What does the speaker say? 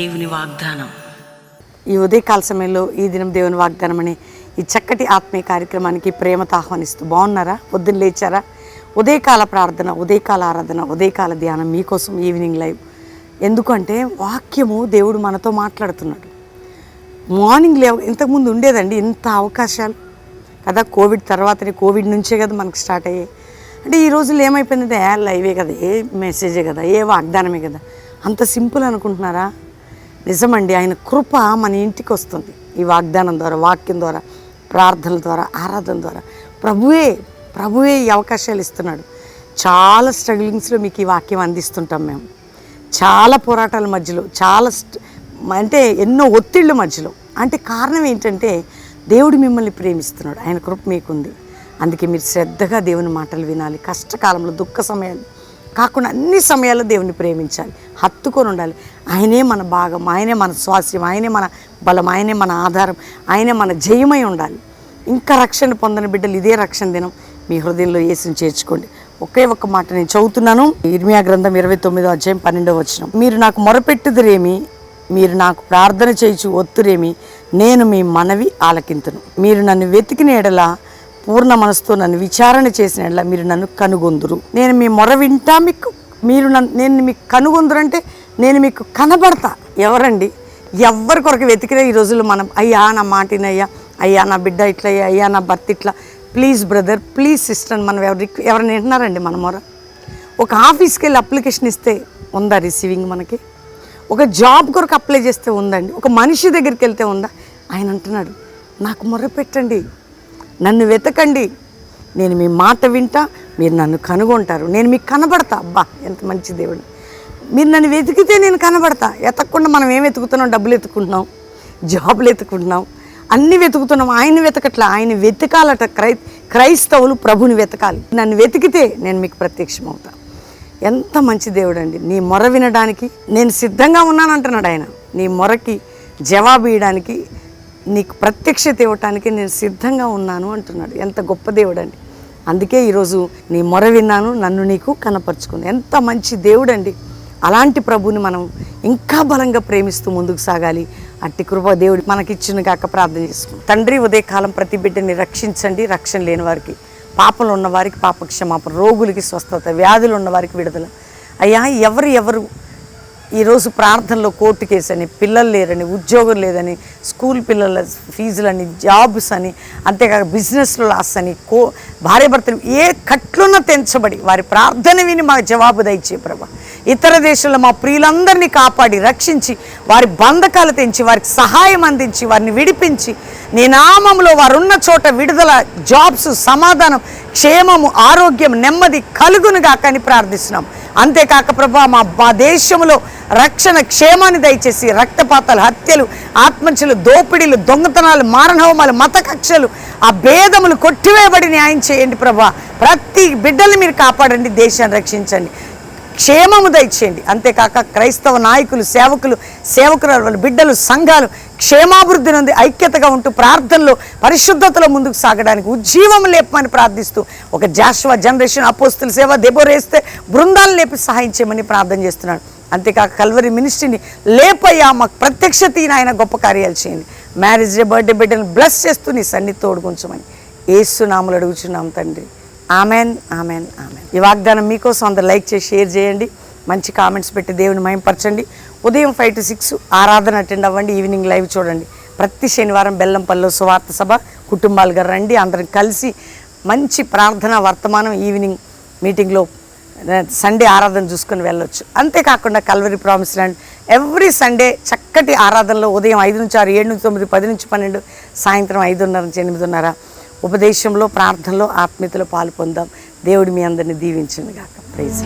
దేవుని వాగ్దానం. ఈ ఉదయకాల సమయంలో ఈ దినం దేవుని వాగ్దానం అనే ఈ చక్కటి ఆత్మీయ కార్యక్రమానికి ప్రేమతో ఆహ్వానిస్తూ బాగున్నారా? పొద్దున్న లేచారా? ఉదయకాల ప్రార్థన, ఉదయకాల ఆరాధన, ఉదయకాల ధ్యానం మీకోసం ఈవినింగ్ లైవ్. ఎందుకంటే వాక్యము దేవుడు మనతో మాట్లాడుతున్నాడు. మార్నింగ్ ఇంతకుముందు ఉండేదండి ఇంత అవకాశాలు కదా. కోవిడ్ తర్వాతనే, కోవిడ్ నుంచే కదా మనకు స్టార్ట్ అయ్యాయి. అంటే ఈ రోజుల్లో ఏమైపోయిందంటే లైవే కదా, ఏ మెసేజే కదా, ఏ వాగ్దానమే కదా, అంత సింపుల్ అనుకుంటున్నారా? నిజమండి. ఆయన కృప మన ఇంటికి వస్తుంది ఈ వాగ్దానం ద్వారా, వాక్యం ద్వారా, ప్రార్థనల ద్వారా, ఆరాధన ద్వారా. ప్రభువే ఈ అవకాశాలు ఇస్తున్నాడు. చాలా స్ట్రగ్లింగ్స్లో మీకు ఈ వాక్యం అందిస్తుంటాం మేము. చాలా పోరాటాల మధ్యలో, అంటే ఎన్నో ఒత్తిళ్ళ మధ్యలో. అంటే కారణం ఏంటంటే దేవుడు మిమ్మల్ని ప్రేమిస్తున్నాడు, ఆయన కృప మీకుంది. అందుకే మీరు శ్రద్ధగా దేవుని మాటలు వినాలి. కష్టకాలంలో, దుఃఖ సమయాలు కాకుండా అన్ని సమయాల్లో దేవుని ప్రేమించాలి, హత్తుకొని ఉండాలి. ఆయనే మన భాగం, ఆయనే మన స్వాస్యం, ఆయనే మన బలం, ఆయనే మన ఆధారం, ఆయనే మన జయమై ఉండాలి. ఇంకా రక్షణ పొందని బిడ్డలు ఇదే రక్షణ దినం మీ హృదయంలో యేసుని చేర్చుకోండి. ఒకే ఒక్క మాట నేను చదువుతున్నాను. ఇర్మియా గ్రంథం 29వ అధ్యాయం 12వ వచనం. మీరు నాకు మొరపెట్టుదురేమి, మీరు నాకు ప్రార్థన చేయుచు ఒత్తురేమి, నేను మీ మనవి ఆలకింతును. మీరు నన్ను వెతికిన ఎడల, పూర్ణ మనసుతో నన్ను విచారణ చేసిన ఎడల మీరు నన్ను కనుగొందురు. నేను మీ మొర వింటా, నేను మీకు కనుగొందురు అంటే నేను మీకు కనబడతా. ఎవరండి? ఎవరి కొరకు వెతికినా ఈ రోజుల్లో మనం, అయ్యా నా మాటినయ్యా, అయ్యా నా బిడ్డ ఇట్లా, అయ్యా నా భర్త ఇట్లా, ప్లీజ్ బ్రదర్, ప్లీజ్ సిస్టర్ అని మనం ఎవరిని వింటున్నారండి మన మొర? ఒక ఆఫీస్కి వెళ్ళి అప్లికేషన్ ఇస్తే ఉందా రిసీవింగ్? మనకి ఒక జాబ్ కొరకు అప్లై చేస్తే ఉందండి? ఒక మనిషి దగ్గరికి వెళ్తే ఉందా? ఆయన అంటున్నాడు, నాకు మొర పెట్టండి, నన్ను వెతకండి, నేను మీ మాట వింటా, మీరు నన్ను కనుగొంటారు, నేను మీకు కనబడతా. అబ్బా ఎంత మంచి దేవుడు! మీరు నన్ను వెతికితే నేను కనబడతా. వెతకకుండా మనం ఏం వెతుకుతున్నాం? డబ్బులు వెతుకుంటున్నాం, జాబులు వెతుకుంటున్నాం, అన్నీ వెతుకుతున్నాం. ఆయన వెతకట్లా, ఆయన వెతకాలట. క్రైస్తవులు ప్రభుని వెతకాలి. నన్ను వెతికితే నేను మీకు ప్రత్యక్షం అవుతా. ఎంత మంచి దేవుడు అండి! నీ మొర వినడానికి నేను సిద్ధంగా ఉన్నాను అంటున్నాడు ఆయన. నీ మొరకి జవాబు ఇవ్వడానికి, నీకు ప్రత్యక్షత ఇవ్వటానికి నేను సిద్ధంగా ఉన్నాను అంటున్నాడు. ఎంత గొప్ప దేవుడు అండి! అందుకే ఈరోజు నీ మొర విన్నాను, నన్ను నీకు కనపరుచుకుని. ఎంత మంచి దేవుడు అండి! అలాంటి ప్రభుని మనం ఇంకా బలంగా ప్రేమిస్తూ ముందుకు సాగాలి. అట్టి కృప దేవుడు మనకిచ్చిన కాక ప్రార్థన చేసుకుంటాం. తండ్రి, ఉదయకాలం ప్రతి బిడ్డని రక్షించండి. రక్షణ లేని వారికి, పాపంలో ఉన్నవారికి పాప క్షమాపణ, రోగులకి స్వస్థత, వ్యాధులు ఉన్నవారికి విడుదల. అయ్యా, ఎవరు ఈరోజు ప్రార్థనలో కోర్టు కేసు అని, పిల్లలు లేరని, ఉద్యోగం లేదని, స్కూల్ పిల్లల ఫీజులని, జాబ్స్ అని, అంతేకాక బిజినెస్లో లాస్ అని, భార్యాభర్తలు ఏ కట్లున్న తెంచబడి వారి ప్రార్థన విని మాకు జవాబు దయచే ప్రభా. ఇతర దేశాల్లో మా ప్రియులందరినీ కాపాడి రక్షించి, వారి బంధకాలు తెంచి, వారికి సహాయం అందించి, వారిని విడిపించి, నీ నామంలో వారున్న చోట విడుదల, జాబ్స్, సమాధానం, క్షేమము, ఆరోగ్యం, నెమ్మది కలుగునుగా కానీ ప్రార్థిస్తున్నాం. అంతేకాక ప్రభా, మా దేశంలో రక్షణ, క్షేమాన్ని దయచేసి, రక్తపాతాలు, హత్యలు, ఆత్మహత్యలు, దోపిడీలు, దొంగతనాలు, మారణహోమాలు, మత కక్షలు, ఆ భేదములు కొట్టివేయబడి న్యాయం చేయండి ప్రభా. ప్రతి బిడ్డల్ని మీరు కాపాడండి, దేశాన్ని రక్షించండి, క్షేమము దయచేయండి. అంతేకాక క్రైస్తవ నాయకులు, సేవకురాలు, బిడ్డలు, సంఘాలు క్షేమాభివృద్ధి నుండి ఐక్యతగా ఉంటూ ప్రార్థనలో, పరిశుద్ధతలో ముందుకు సాగడానికి ఉజ్జీవం లేపమని ప్రార్థిస్తూ, ఒక జాషువా జనరేషన్ అపోస్తుల సేవ దెబోరేస్తే బృందాలను లేపి సహాయం చేయమని ప్రార్థన చేస్తున్నాడు. అంతేకాక కల్వరి మినిస్ట్రీని లేపయ్యా, మాకు ప్రత్యక్షత ఆయన గొప్ప కార్యాలు చేయండి. మ్యారేజ్ డే, బర్త్డే బిడ్డలను బ్లెస్ చేస్తూ నీ సన్నిధి తోడుకుంచమని యేసు నామములో అడుగుచున్నాం తండ్రి. Amen, amen, amen. ఈ వాగ్దానం మీకోసం అందరు లైక్ చేసి షేర్ చేయండి, మంచి కామెంట్స్ పెట్టి దేవుని మహిమపరచండి. ఉదయం 5 to 6 ఆరాధన అటెండ్ అవ్వండి, ఈవినింగ్ లైవ్ చూడండి. ప్రతి శనివారం బెల్లంపల్లిలో సువార్త సభ కుటుంబాలుగా రండి, అందరం కలిసి మంచి ప్రార్థన వర్తమానం ఈవినింగ్ మీటింగ్లో సండే ఆరాధన చూసుకొని వెళ్ళొచ్చు. అంతేకాకుండా Calvary promise land every Sunday చక్కటి ఆరాధనలో ఉదయం 5 నుంచి 6, 7 నుంచి 9, 10 నుంచి 12, సాయంత్రం 5:30 నుంచి 8:30 ఉపదేశంలో, ప్రార్థనలో, ఆత్మీయతలో పాలు పొందాం. దేవుడు మీ అందరిని దీవించును గాక. ప్రైజ్.